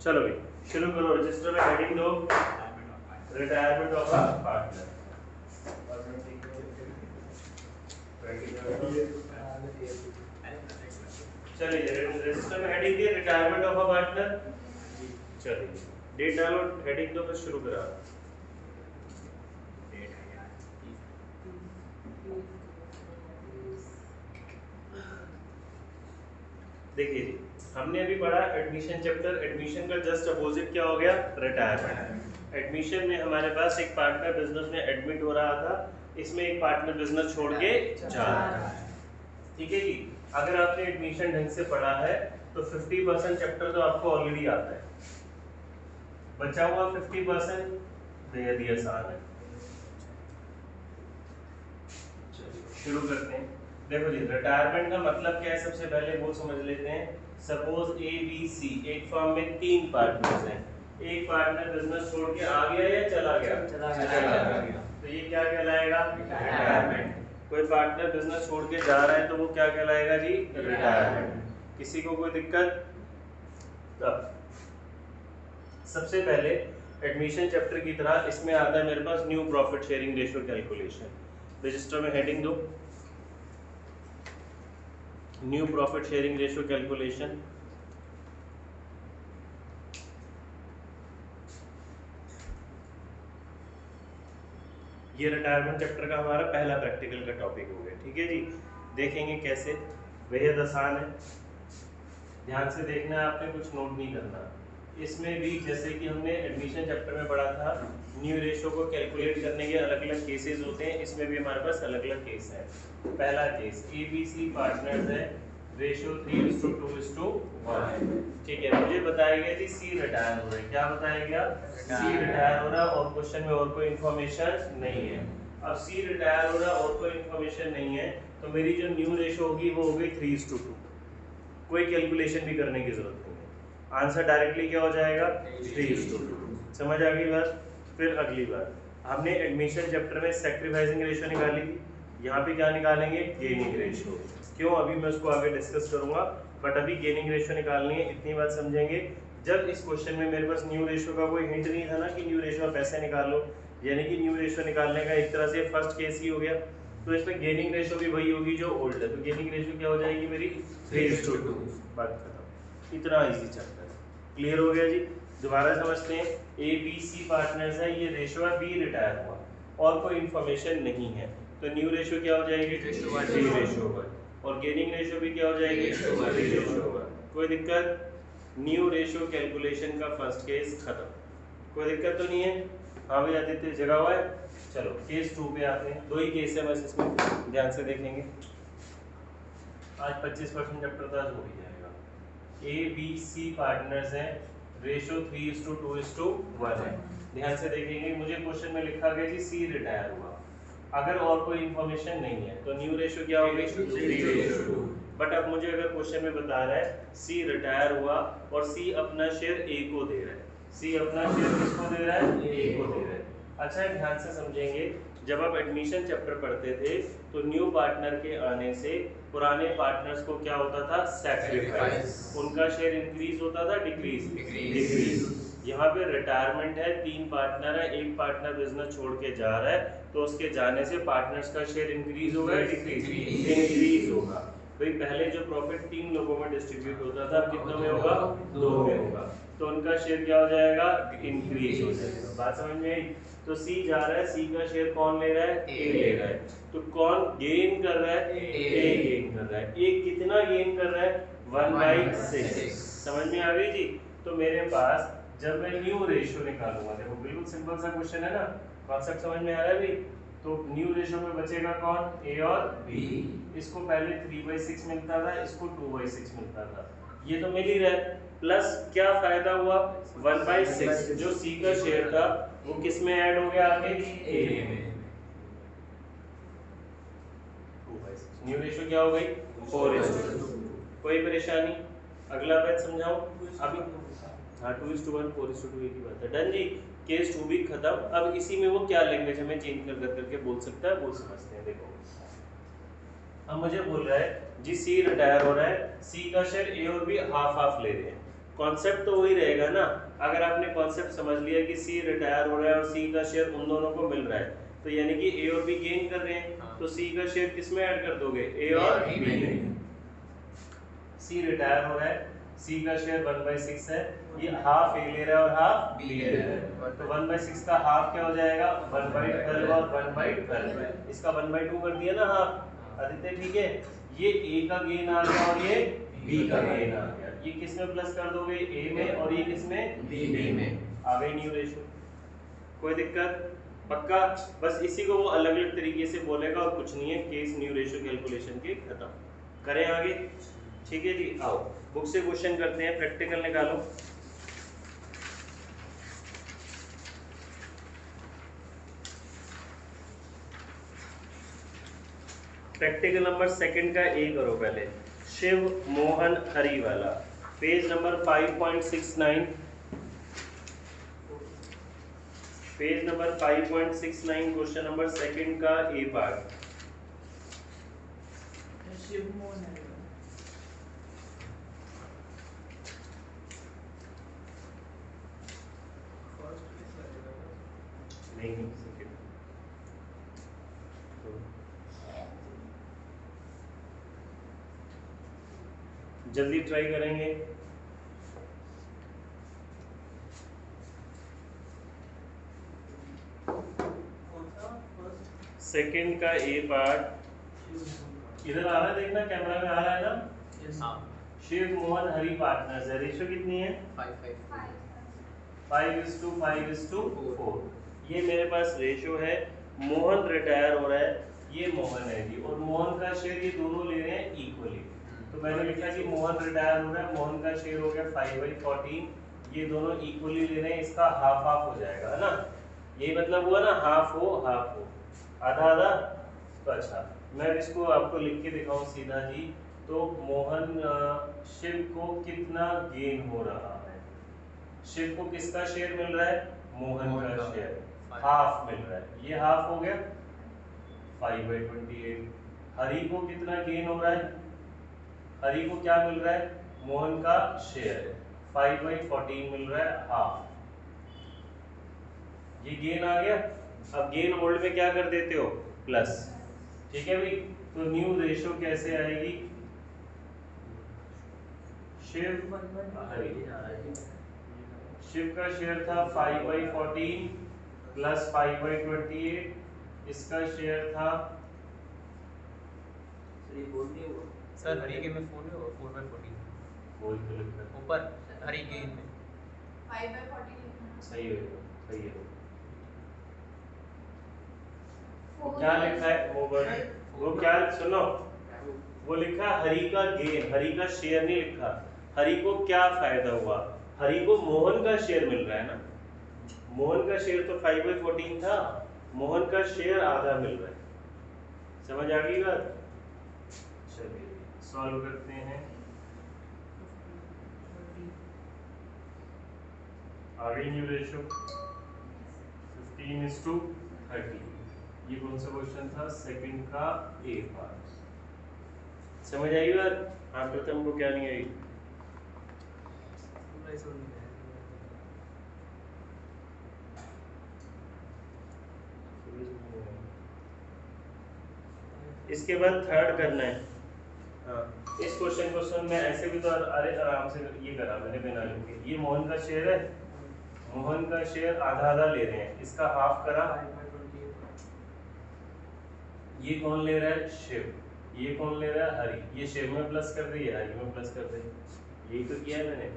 चलो भाई शुरू करो। रजिस्टर में हेडिंग दो रिटायरमेंट ऑफ अ पार्टनर। चलिए रजिस्टर में heading the retirement of a partner. चलिए डेट डालो, हेडिंग दो, फिर शुरू करा। देखिए जी, हमने अभी पढ़ा एडमिशन चैप्टर। एडमिशन का जस्ट अपोजिट क्या हो गया? रिटायरमेंट। एडमिशन में हमारे पास एक पार्टनर बिजनेस में एडमिट हो रहा था, इसमें एक पार्टनर बिजनेस छोड़ के जा रहा है। ठीक है जी। अगर आपने एडमिशन ढंग से पढ़ा है तो 50% चैप्टर तो आपको ऑलरेडी आता है, बचा हुआ 50% बेहद ही आसान है। शुरू करते हैं। देखो जी, रिटायरमेंट का मतलब क्या है सबसे पहले वो समझ लेते हैं। सपोज ए बी सी एक फर्म में 3 पार्टनर्स हैं। एक पार्टनर बिजनेस छोड़ के आ गया या चला गया? चला गया। तो ये क्या कहलाएगा? रिटायरमेंट। कोई पार्टनर बिजनेस छोड़ के जा रहा है तो वो क्या कहलाएगा जी? रिटायरमेंट। किसी को कोई दिक्कत? तब सबसे पहले एडमिशन चैप्टर की तरह इसमें आता है मेरे पास new profit sharing ratio calculation. Register में हेडिंग दो new profit sharing ratio calculation. ये रिटायरमेंट चैप्टर का हमारा पहला प्रैक्टिकल का टॉपिक हो गया। ठीक है जी। देखेंगे कैसे, बेहद आसान है, ध्यान से देखना है, आपने कुछ नोट नहीं करना। इसमें भी जैसे कि हमने एडमिशन चैप्टर में पढ़ा था, न्यू रेशियो को कैलकुलेट करने के अलग अलग केसेस होते हैं। इसमें भी हमारे पास अलग अलग केस है। पहला case, A B C partners है, रेशियो 3:2:1। ठीक है, मुझे बताया गया जी सी रिटायर हो रहा है। क्या बताया गया? सी रिटायर हो रहा है और क्वेश्चन में और कोई इन्फॉर्मेशन नहीं है। अब सी रिटायर हो रहा है और कोई इन्फॉर्मेशन नहीं है तो मेरी जो न्यू रेशियो होगी वो हो गई 3:2। कोई कैलकुलेशन भी करने की जरूरत नहीं है, आंसर डायरेक्टली क्या हो जाएगा? 3:2। समझ आ गई बात? फिर अगली बात, हमने एडमिशन चैप्टर में सैक्रिफाइसिंग रेशियो निकाली थी, यहाँ पे क्या निकालेंगे? Gaining ratio. क्यों? अभी मैं उसको आगे डिस्कस करूंगा, बट अभी गेनिंग रेशियो निकालनी है। इतनी बात समझेंगे, जब इस क्वेश्चन में मेरे पास न्यू रेशियो का कोई हिंट नहीं था ना कि न्यू रेशियो आप ऐसे निकालो, यानी कि न्यू रेशियो निकालने का एक तरह से फर्स्ट केस ही हो गया, तो इसमें गेनिंग रेशियो भी वही होगी जो ओल्ड है। तो गेनिंग रेशियो क्या हो जाएगी मेरी? 3:2। बात खत्म। इतना इजी चैप्टर है, क्लियर हो गया जी। दोबारा समझते हैं। ए बी सी पार्टनर्स है, ये रेशियो है, बी रिटायर हुआ और कोई इन्फॉर्मेशन नहीं है, तो न्यू रेशियो क्या हो जाएगी? 3:1। और गेनिंग रेशियो भी क्या हो जाएगी? 3:1। कोई दिक्कत? न्यू रेशियो कैलकुलेशन का फर्स्ट केस खत्म। कोई दिक्कत तो नहीं है? हाँ भाई आदित्य, जगह हुआ है। चलो केस 2 पे आते हैं। 2 ही केस है बस, इसमें ध्यान से देखेंगे। आज 25% चैप्टर तो आज हो ही जाएगा। ए बी सी पार्टनर्स हैं, रेशियो 3:2:1 है। ध्यान से देखेंगे, मुझे क्वेश्चन में लिखा गया कि सी रिटायर हुआ, अगर और कोई इंफॉर्मेशन नहीं है तो न्यू रेशियो क्या होगी? 3:2। बट अब मुझे अगर क्वेश्चन में बता रहा है सी रिटायर हुआ और सी अपना शेयर ए को दे रहा है, सी अपना शेयर किसको दे रहा है? ए को दे रहा है। अच्छा ध्यान से समझेंगे, जब आप एडमिशन चैप्टर पढ़ते थे तो न्यू पार्टनर के आने से पुराने पार्टनर्स को क्या होता था? सैक्रिफाइस। उनका शेयर इंक्रीज होता था, डिक्रीज? डिक्रीज। यहाँ पे रिटायरमेंट है, 3 पार्टनर है, एक पार्टनर बिजनेस छोड़ के जा रहा है, तो उसके जाने से पार्टनर्स का शेयर इंक्रीज होगा, डिक्रीज? इंक्रीज होगा। भाई पहले जो प्रॉफिट 3 लोगों में डिस्ट्रीब्यूट होता था, कितनों में होगा? 2 में होगा, तो उनका शेयर क्या हो जाएगा? इंक्रीज हो जाएगा। बात समझ में आई? तो सी जा रहा है, सी का शेयर कौन ले रहा है? ए ले रहा है। तो कौन गेन कर रहा है? ए गेन कर रहा है। ए कितना गेन कर रहा है? 1/6। समझ में आ गई जी? तो मेरे पास जब मैं न्यू रेशियो निकालूंगा, देखो बिल्कुल सिंपल सा क्वेश्चन है ना, कॉन्सेप्ट समझ में आ रहा है भाई? तो न्यू रेशियो में बचेगा कौन? ए और बी। इसको पहले 3/6 मिलता था, इसको 2/6 मिलता था, ये तो मिल ही रहा है। प्लस क्या फायदा हुआ? 1/6 जो सी का शेयर था वो किस में ऐड हो गया? आगे ए में। 2/6 न्यू रेशियो क्या हो गई? 4:2। कोई परेशानी? अगला बैच समझाऊं अभी? हाँ 2:1 4:2 एक ही बात है। डन जी। केस 2 भी खत्म। अब इसी में वो क्या लैंग्वेज हमें चेंज कर करके बोल सकता है वो समझते हैं। देखो अब मुझे बोल रहा है जी सी रिटायर हो रहा है, सी का शेयर ए और बी हाफ हाफ ले रहे हैं, कॉन्सेप्ट तो वही रहेगा ना। अगर आपने कॉन्सेप्ट समझ लिया कि सी रिटायर हो रहा है और सी का शेयर उन दोनों को मिल रहा है, तो यानी कि ए और बी गेन कर रहे हैं, तो सी का शेयर किस में ऐड कर दोगे, ए और बी में। सी रिटायर हो रहा है, सी का शेयर 1/6 है, ये हाफ ए ले रहा है और हाफ बी ले रहा है, तो 1/6 का हाफ क्या हो जाएगा, 1/12 और 1/12, इसका 1/2 कर दिया ना हाफ। आदित्य ठीक है, ये ए का गेन आ गया और ये बी का गेन आ गया, ये किस में प्लस कर दोगे, ए में, और ये किस में, बी में। आ गई न्यू रेशियो, कोई दिक्कत, पक्का। बस इसी को वो अलग अलग तरीके से बोलेगा और कुछ नहीं है, केस न्यू रेशियो कैलकुलेशन के खत्म। करें आगे, ठीक है जी। आओ बुक से क्वेश्चन करते हैं, प्रैक्टिकल निकालो। प्रैक्टिकल नंबर सेकंड का ए करो पहले, शिव मोहन हरी वाला, page number 5.69, page number 5.69, question number second का ए पार्ट। शिव मोहन हरी नहीं सेकंड, जल्दी ट्राई करेंगे। सेकंड का ए पार्ट इधर आ रहा है, देखना कैमरा में आ रहा है ना। शिव मोहन हरी पार्टनर्स है, रेशियो कितनी है, 5:5:4। ये मेरे पास रेशियो है। मोहन रिटायर हो रहा है, ये मोहन है जी, और मोहन का शेयर ये दोनों ले रहे हैं इक्वली, तो मैंने लिखा कि मोहन रिटायर हो रहा है, मोहन का शेयर हो गया 5/14, ये दोनों इक्वली ले रहे हैं, इसका हाफ हाफ हो जाएगा, है ना, यही मतलब हुआ ना, हाफ हो आधा आधा। तो अच्छा मैं इसको आपको लिख के दिखाऊं सीधा जी, तो मोहन शिव को कितना गेन हो रहा है, शिव को किसका शेयर मिल रहा है, मोहन का शेयर हाफ मिल रहा है, ये हाफ हो गया 5/28। हरी को कितना गेन हो रहा है, हरी को क्या मिल रहा है, मोहन का शेयर 5/14 मिल रहा है हाफ, ये गेन आ गया। अब गेन होल्ड में क्या कर देते हो, प्लस, ठीक है भाई। तो न्यू रेशियो कैसे आएगी, शिव हरी, शिव का शेयर था 5/14 प्लस 5/28, इसका शेयर था, सर हरी के में 4/14 बोल तो लिखा ऊपर, हरी के में 5/14 सही है, सही है। वो क्या लिखा है, वो क्या, सुनो, वो लिखा हरी का गेन, हरी का शेयर नहीं लिखा, हरी को क्या फायदा हुआ, हरी को मोहन का शेयर मिल रहा है ना, मोहन का शेयर तो 5/14 था, मोहन का शेयर आधा मिल रहा है, समझ आ गई बात। चलिए सॉल्व करते हैं, आ गई न्यू रेशियो 15:30। ये कौन सा क्वेश्चन था, सेकंड का ए पार्ट, समझ आई बात। हाँ प्रथम को क्या नहीं आई, इसके बाद थर्ड करना है। हाँ इस क्वेश्चन को सुन, मैं ऐसे भी तो अरे आराम से ये करा मैंने बिना लिखे, ये मोहन का शेयर है, मोहन का शेयर आधा आधा ले रहे हैं, इसका हाफ करा, ये कौन ले रहा है, शिव, ये कौन ले रहा है, हरी, ये शिव में प्लस कर दे, ये हरी में प्लस कर दे, यही तो किया है मैंने,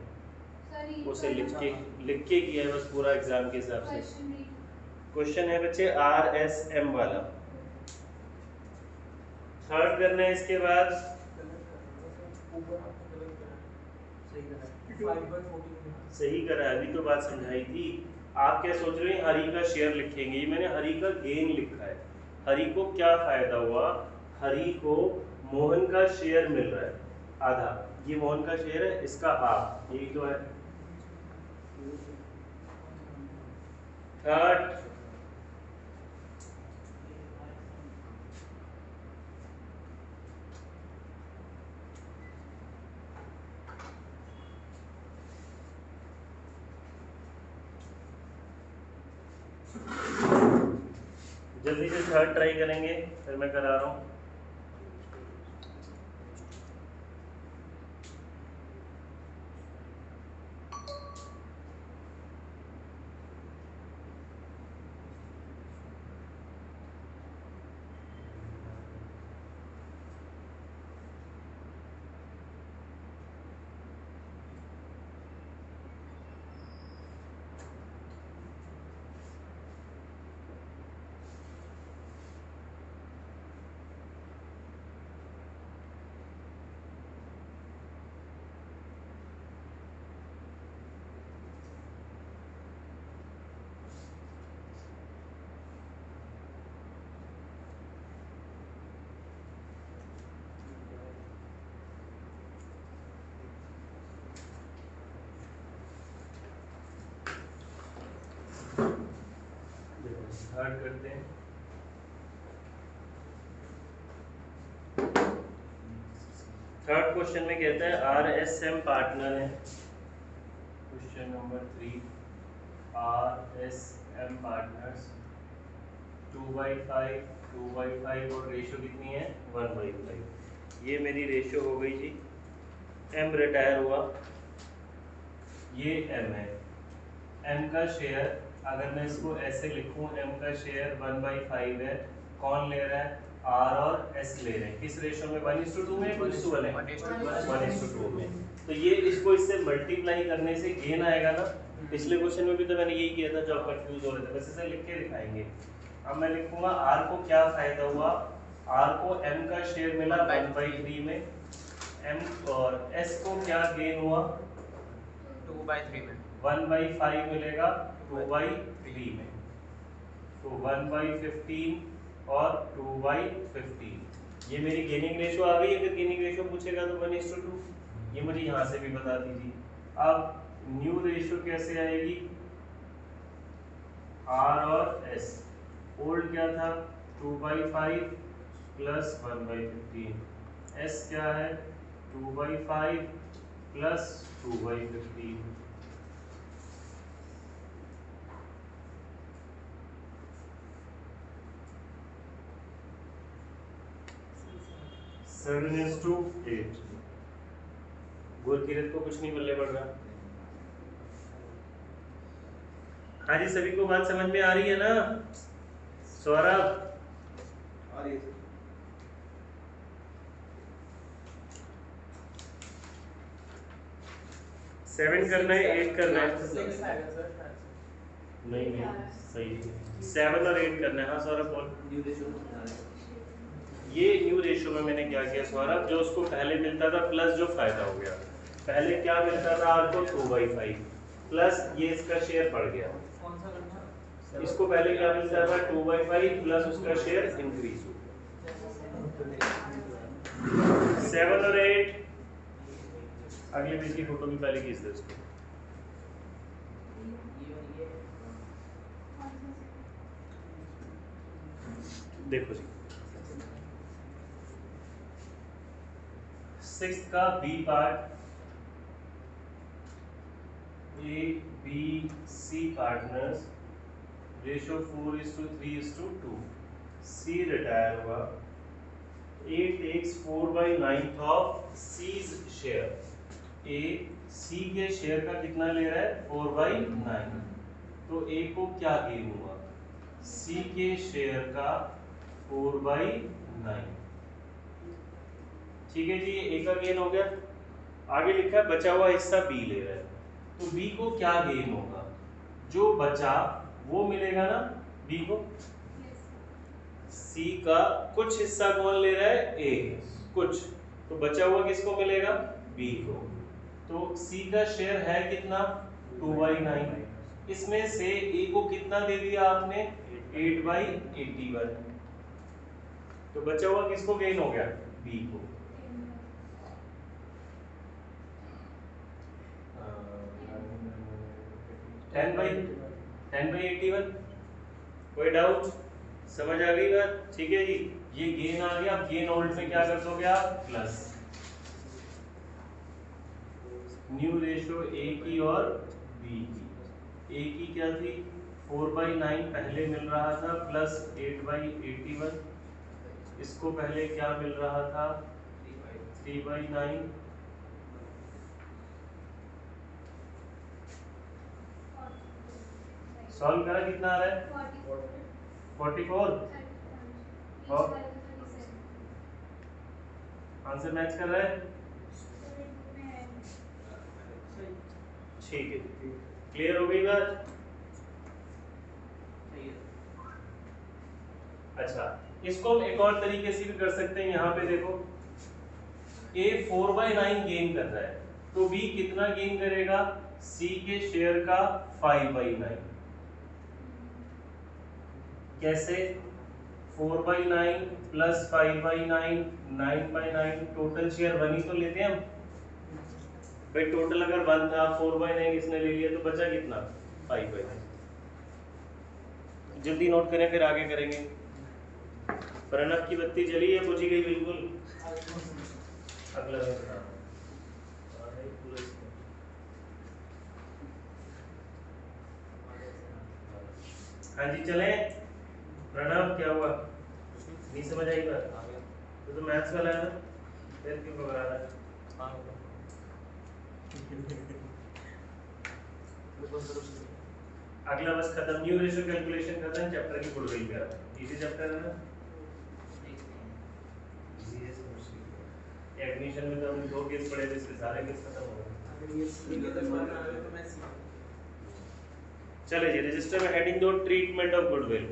उसे लिख के किया है बस पूरा एग्जाम के हिसाब से। क्वेश्चन है बच्चे RSM वाला, थर्ड करना है। इसके बाद सही करा, अभी तो बात समझाई थी। आप क्या सोच रहे हैं, हरी का शेयर लिखेंगे, ये मैंने हरी का गेन लिखा है, हरी को क्या फायदा हुआ, हरी को मोहन का शेयर मिल रहा है आधा, ये मोहन का शेयर है, इसका हाफ, यही तो है। थर्ड जल्दी से थर्ड ट्राई करेंगे, फिर मैं करा रहा हूँ। थर्ड करते हैं। थर्ड क्वेश्चन में कहता है RSM पार्टनर है। क्वेश्चन नंबर 3, RSM पार्टनर्स 2/5 2/5 और रेशियो कितनी है 1/5। ये मेरी रेशियो हो गई जी। M रिटायर हुआ, ये M है। M का शेयर अगर मैं इसको ऐसे लिखूं, M का शेयर 1/5 है। कौन ले रहा है? R और S ले रहे हैं। किस रेशियो में? 1:2 में, 2:1 है, 1:2 में। तो ये इसको इससे मल्टीप्लाई करने से गेन आएगा ना। पिछले क्वेश्चन में भी तो मैंने यही किया था जब कंफ्यूज हो रहे थे। बस इसे लिख के दिखाएंगे। अब मैं लिखूंगा R को क्या फायदा हुआ? R को M का शेयर मिला 1/3 में, M और S को क्या गेन हुआ? 2/3 में 1/5 मिलेगा 2/3 में। तो 1/15 और 2/15। ये मेरी गेनिंग रेशियो आ गई। अगर गेनिंग रेशियो पूछेगा तो 1:2। ये मुझे यहाँ से भी बता दीजिए। अब न्यू रेशियो कैसे आएगी? R और S। ओल्ड क्या था? 2/5 प्लस 1/15। S क्या है? 2/5 plus 2/15। Seven is to 8। Gurkirat को कुछ नहीं बल्ले पड़ रहा। हाँ जी, सभी को बात समझ में आ रही है ना? सौरभ आ रही है। 7 करना है 8 करना है? नहीं नहीं, सही है। 7 और 8 करना है। हाँ सौरभ बोल। न्यू रेशियो बता रहे हैं। ये न्यू रेशियो में मैंने क्या किया सौरभ? जो उसको पहले मिलता था प्लस जो फायदा हो गया। पहले क्या मिलता था आपको? 2/5 प्लस ये इसका शेयर बढ़ गया। इसको पहले क्या मिलता था? 2/5 प्लस उसका शेयर इंक्रीज हो गया। 7 और 8 अगले पेज की फोटो भी पहले खींच दो इसको। देखो जी, 6 का B part, A B C partners, ratio 4:3:2। C retire हुआ। A takes 4/9 of C's share. A C के शेयर का कितना ले रहा है? 4/9। तो A को क्या गेन हुआ? C के शेयर का 4/9। ठीक है जी, ये A का गेन हो गया। आगे लिखा है बचा हुआ हिस्सा B ले रहा है। तो B को क्या गेन होगा? जो बचा वो मिलेगा ना B को। C का कुछ हिस्सा कौन ले रहा है? A कुछ। तो बचा हुआ किसको मिलेगा? B को। तो C का शेयर है कितना? 2/9। इसमें से A को कितना दे दिया आपने? 8/81। तो बचा हुआ किसको गेन हो गया? B को। 10/81। कोई डाउट? समझ आ गई बात? ठीक है जी, ये गेन आ गया। अब गेन ओल्ड में क्या कर दोगे आप? प्लस। न्यू रेशियो A की और B की। A की क्या थी? 4/9 पहले मिल रहा था प्लस 8/81, इसको पहले क्या मिल रहा था 3/9, सॉल्व करा कितना आ रहा है 44, और आंसर मैच कर रहा है, ठीक है, क्लियर हो गई बात। अच्छा, इसको हम एक और तरीके से भी कर सकते हैं, यहाँ पे देखो A 4/9 गेन कर रहा है, तो B कितना गेन करेगा, C के शेयर का 5/9। कैसे, 4/9 प्लस 5/9 9/9, टोटल शेयर 1 ही तो लेते हैं हम भाई, टोटल अगर 1 था 4/9 इसने ले लिया तो बचा कितना 5/9। जल्दी नोट करें फिर आगे करेंगे। प्रणव की बत्ती जली है, बुझी गई बिल्कुल। अगला हाँ जी चले। प्रणव क्या हुआ, नहीं समझ आई बात, तो मैथ्स वाला है ना, फिर क्यों घबरा रहा है। अगला बस खत्म, न्यू रेशियो कैलकुलेशन खत्म, चैप्टर की गुडविल का इजी चैप्टर है ना। एडमिशन में तो हमने 2 केस पढ़े थे, इसके सारे केस खत्म हो गए। चले जी, रजिस्टर में हेडिंग दो ट्रीटमेंट ऑफ गुडविल,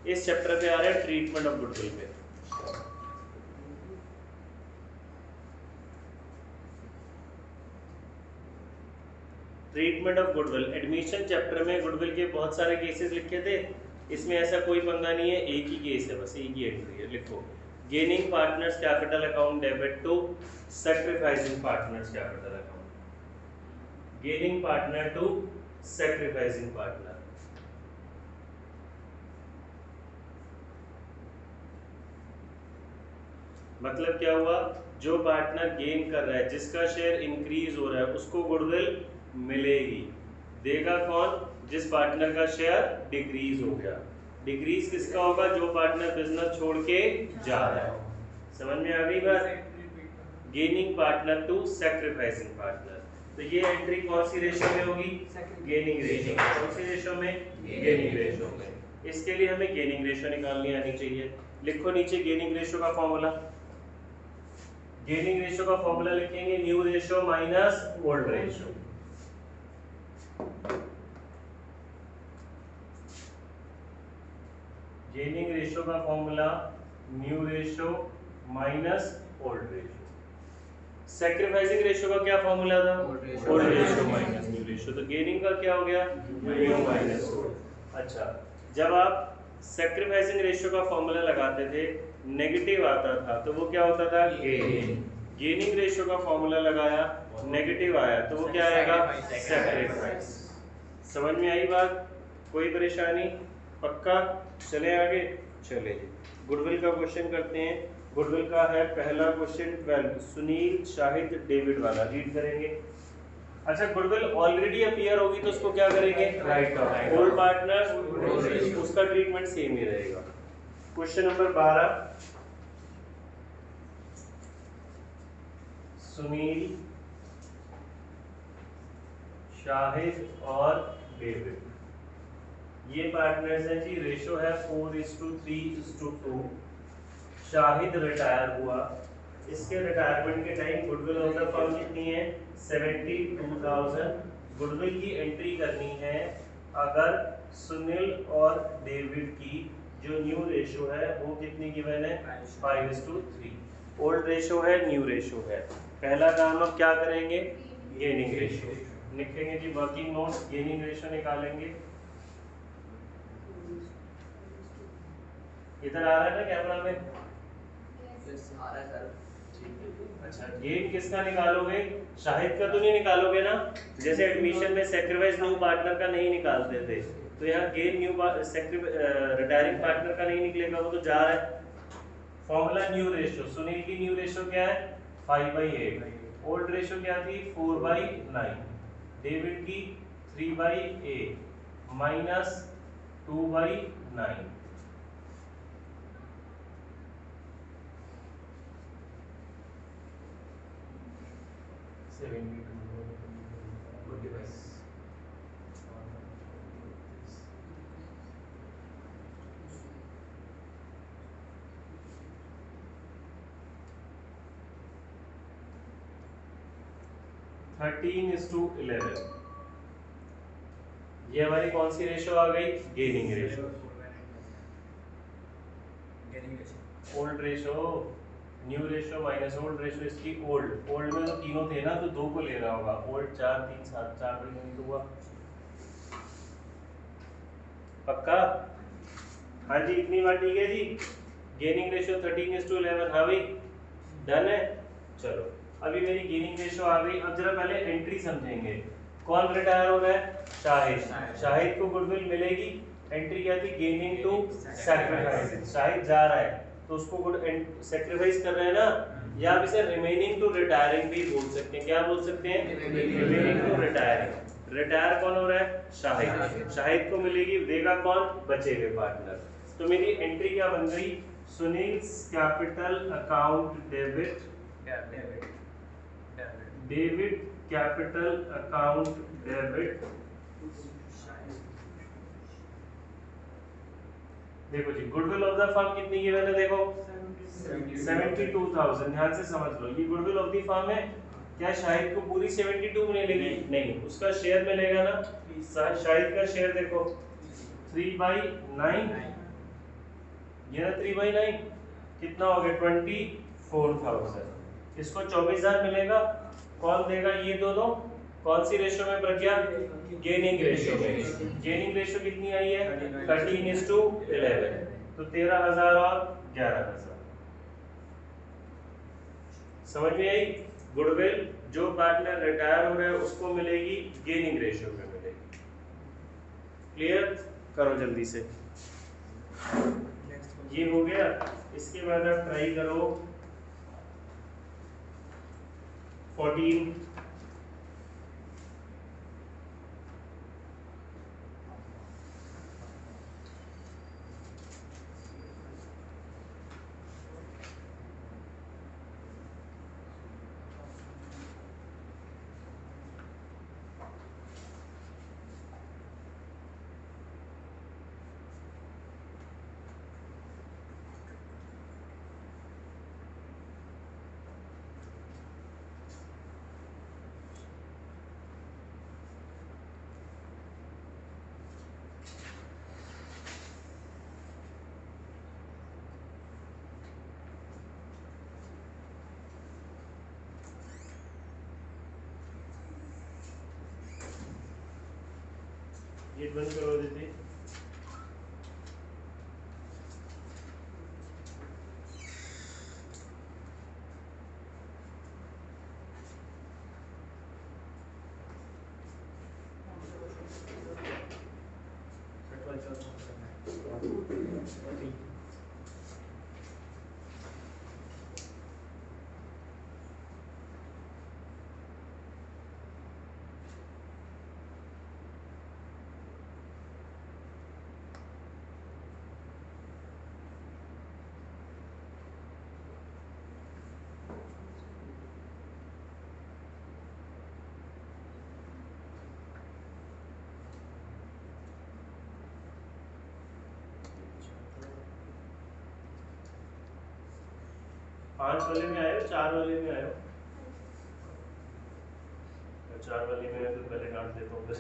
इस चैप्टर पे आ रहा है ट्रीटमेंट ऑफ गुडविल पे। Treatment of goodwill, admission chapter में गुडविल के बहुत सारे केसेस लिखे थे, इसमें ऐसा कोई पंगा नहीं है, एक ही केस है, बस एक ही एंट्री है। लिखो, gaining partners capital account debit to sacrificing partners capital account, gaining partner to sacrificing partner. मतलब क्या हुआ, जो पार्टनर गेन कर रहा है, जिसका शेयर इंक्रीज हो रहा है, उसको गुडविल मिलेगी। देगा कौन, जिस पार्टनर का शेयर डिक्रीज हो गया। डिक्रीज किसका होगा, जो पार्टनर बिजनेस छोड़ के जा रहा है। समझ में आ गई बात। Gaining partner to sacrificing partner, तो ये एंट्री कौन सी रेशियो में होगी, गेनिंग रेशियो। कौन सी रेशियो में, गेनिंग रेशियो में। इसके लिए हमें गेनिंग रेशियो निकालनी आनी चाहिए। लिखो नीचे गेनिंग रेशियो का फॉर्मूला। गेनिंग रेशियो का फॉर्मूला लिखेंगे new ratio minus old ratio. Gaining ratio का formula new ratio minus old ratio. Sacrificing ratio का क्या फॉर्मूला था, old ratio minus new ratio. तो गेनिंग का क्या हो गया, न्यू माइनस ओल्ड। अच्छा, जब आप सैक्रिफाइसिंग रेशियो का फॉर्मूला लगाते थे, नेगेटिव आता था, तो वो क्या होता था, गेन। गेनिंग रेशियो का फॉर्मूला लगाया, नेगेटिव आया, तो वो क्या आएगा, सैक्रिफाइस। समझ में आई बात, कोई परेशानी, पक्का। चले आगे, चले जी, गुडविल का क्वेश्चन करते हैं। गुडविल का है पहला क्वेश्चन 12, सुनील, शाहिद, डेविड वाला, रीड करेंगे। अच्छा, गुडविल ऑलरेडी अपीयर होगी तो उसको क्या करेंगे, राइट ऑफ। ओल्ड पार्टनर, उसका ट्रीटमेंट सेम ही रहेगा। क्वेश्चन नंबर 12, सुनील, शाहिद और डेविड, ये पार्टनर्स हैं जी। रेशो है 4:3:2। शाहिद रिटायर हुआ, इसके रिटायरमेंट के time goodwill of the firm कितनी है, 72,000। गुडविल की एंट्री करनी है अगर सुनील और डेविड की जो न्यू रेशो है वो कितनी गिवन है, 5:3। ओल्ड रेशो है, न्यू रेशो है। पहला काम अब क्या करेंगे, गेनिंग रेशो लिखेंगे जी। वर्किंग नोट, गेनिंग रेशो निकालेंगे। इधर आ रहा है ना कैमरा में, आ रहा है सर। अच्छा, गेन किसका निकालोगे, शाहिद का तो नहीं निकालोगे ना, जैसे एडमिशन में सैक्रिफाइस न्यू पार्टनर का नहीं निकालते थे, तो यहाँ गेन न्यू रिटायरिंग पार्टनर का नहीं निकलेगा, वो तो जा रहा है। फॉर्मूला न्यू रेशियो, सुनील की न्यू रेशियो क्या है, 5/8। ओल्ड रेशियो क्या थी, 4/9। डेविड की 3/8 माइनस 2/9। Thirteen is to 11। ये हमारी कौन सी रेशो आ गई? Gaining ratio. Old ratio, new ratio minus old ratio, इसकी ओल्ड। ओल्ड में तो तीनों थे ना, तो दो को लेना होगा। ओल्ड 4 3 7, 4 बड़ी नहीं तो हुआ। पक्का? हाँ जी, इतनी बात ठीक है जी। Gaining ratio 13:11। हाँ भाई, डन है। चलो, अभी मेरी गेनिंग रेशो आ गई। अब जरा पहले एंट्री समझेंगे। कौन रिटायर हो रहा है? शाहिद। शाहिद को गुडविल मिलेगी। एंट्री क्या थी? Gaining to sacrifice. शाहिद जा रहा है तो उसको गुड सैक्रिफाइस कर रहे हैं ना, या आप इसे रिमेनिंग टू रिटायरिंग भी बोल सकते हैं। क्या बोल सकते हैं? Remaining to retiring. रिटायर कौन हो रहा है? शाहिद। शाहिद को मिलेगी, देगा कौन? बचे हुए पार्टनर। तो मेरी एंट्री क्या बन गई? Sunil capital account debit, debit capital account debit. देखो जी, गुडविल ऑफ द फर्म कितनी की मैंने, देखो 72,000। ध्यान से समझ लो, ये गुडविल ऑफ द फर्म है। क्या शाहिद को पूरी 72 मिलेगी? नहीं, उसका शेयर मिलेगा ना। शाहिद का शेयर देखो 3/9, ये ना 3/9 कितना हो गया? 24,000। इसको 24,000 मिलेगा। कौन देगा? ये दोनों। कौन सी रेशो में प्रज्ञा? गेनिंग रेशो में। गेनिंग रेशो कितनी आई है? 13:11। तो 13,000 और 11,000। समझ में आई? गुडविल जो पार्टनर रिटायर हो रहा है उसको मिलेगी, गेनिंग रेशो में मिलेगी। क्लियर? करो जल्दी से। ये हो गया। इसके बाद आप ट्राई करो 14। ये बंद करो दीदी। पांच वाले में आए हो, 4 वाले में आए हो? 4 वाले में तो पहले काट देता हूँ फिर।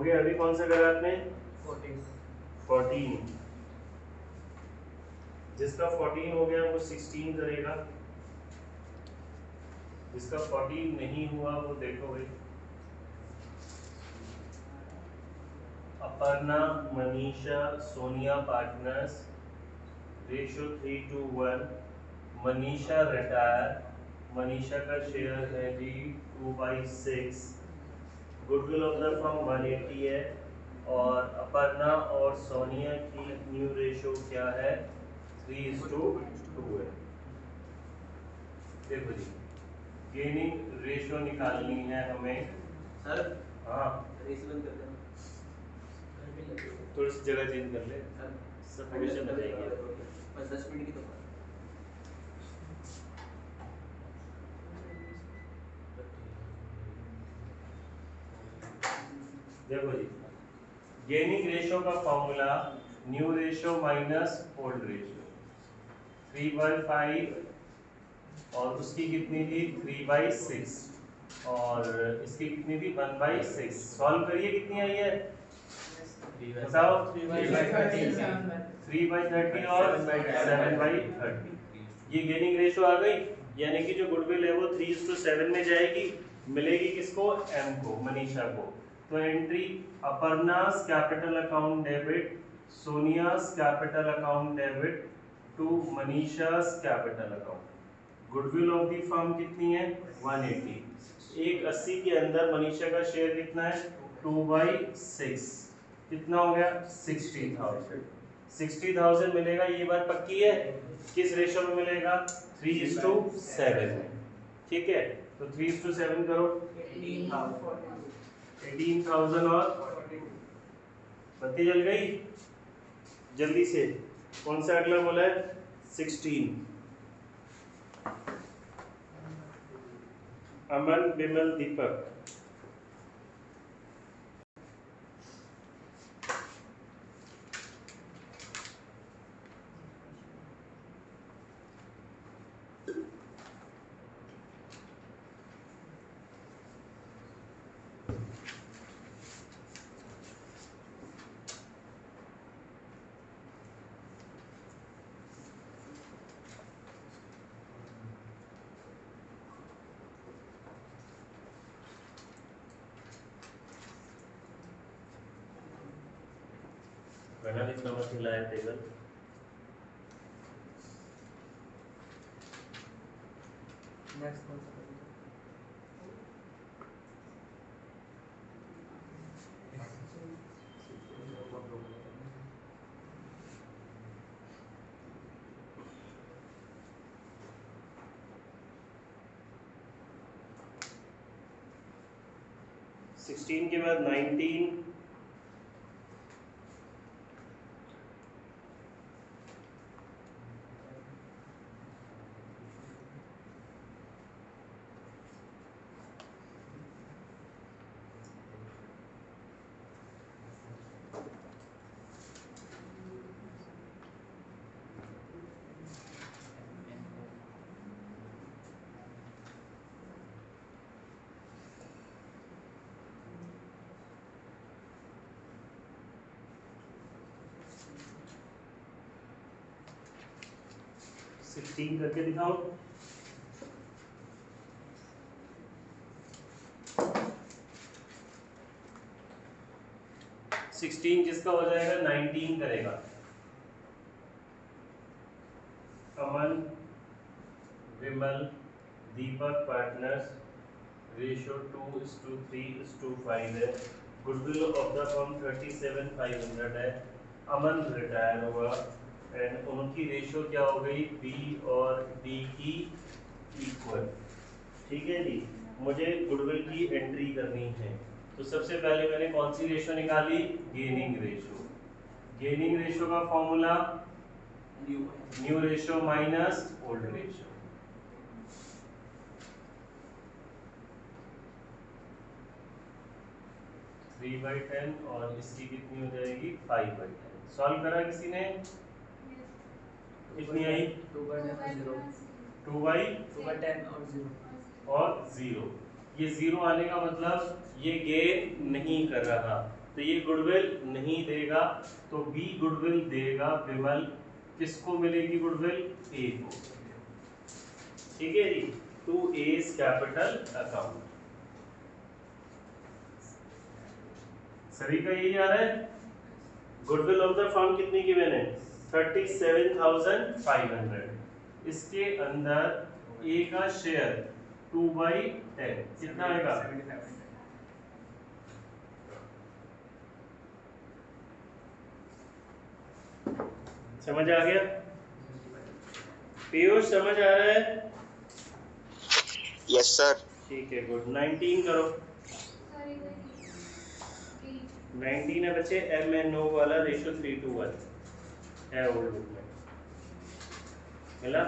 गया। अभी कौन सा करा आपने? 14 14। जिसका 14 हो गया वो 16 करेगा, जिसका 14 नहीं हुआ वो देखो भाई। Aparna, Manisha, Sonia partners, ratio 3:1। Manisha retire, Manisha का शेयर है जी 2/6। गुडविल ऑफ द फर्म 180 है, और अपर्णा और सोनिया की न्यू रेशियो क्या है? 3:2 है। देखो जी, गेनिंग रेशियो निकालनी है हमें। सर हाँ, रेस बंद कर देना। थोड़ी सी जगह चेंज कर ले, सर सब पोजीशन में जाएंगे। बस 10 मिनट की तो बात। देखो जी, गेनिंग रेशियो का formula new ratio minus old ratio, 3/5 और उसकी कितनी थी? 3/6, और इसकी कितनी थी? 1/6। सॉल्व करिए, कितनी आई है बताओ? 3/30 और 7/30। ये गेनिंग रेशियो आ गई, यानी कि जो गुडविल है वो 3:7 में जाएगी। मिलेगी किसको? एम को, मनीषा को। तो entry Aparna's capital account debit, Sonia's capital account debit to Manisha's capital account. Goodwill of the firm कितनी है? 180। 180 के अंदर मनीषा का शेयर कितना है? 2/6। कितना हो गया? 60,000। 60,000 मिलेगा, ये बात पक्की है। किस रेशियो में मिलेगा? 3:7 में। ठीक है, तो 3:7 करो। 18,000 और बत्ती जल गई। जल्दी से कौन सा अगला बोला है? 16। अमन, विमल, दीपक। बना लिखना मत हिलाया टेबल। नेक्स्ट कौन सा? 16 के बाद 19, करके दिखाओ। 16 जिसका हो जाएगा 19 करेगा। अमन, विमल, दीपक पार्टनर्स, रेशियो 2:3:5 है। गुडविल ऑफ द फर्म 37,500 है। अमन रिटायर हुआ एंड उनकी रेशियो क्या हो गई? बी और डी की इक्वल। ठीक है जी, मुझे गुडविल की एंट्री करनी है। तो सबसे पहले मैंने कौन सी रेशियो निकाली? Gaining ratio. गेनिंग रेशियो का formula new ratio minus old ratio. Three by 10 और इसकी कितनी हो जाएगी? 5/10। सॉल्व करा किसी ने? कितनी आई? 2/10 और 0। ये 0 आने का मतलब ये गेन नहीं कर रहा, तो ये गुडविल नहीं देगा, तो बी गुडविल देगा विमल। किसको मिलेगी गुडविल? ए को। ठीक है जी, टू एज कैपिटल अकाउंट। सभी का यही आ रहा है। गुडविल ऑफ द फर्म कितनी गिवन है? 37,500। इसके अंदर ए का शेयर 2/10 कितना आएगा? 75। समझ आ गया? पीयूष समझ आ रहा है? Yes sir. ठीक है, गुड। 19 करो। सर इधर 19 है बच्चे, MNO वाला रेशियो 3:1 है ओल्ड बुक में। मिला?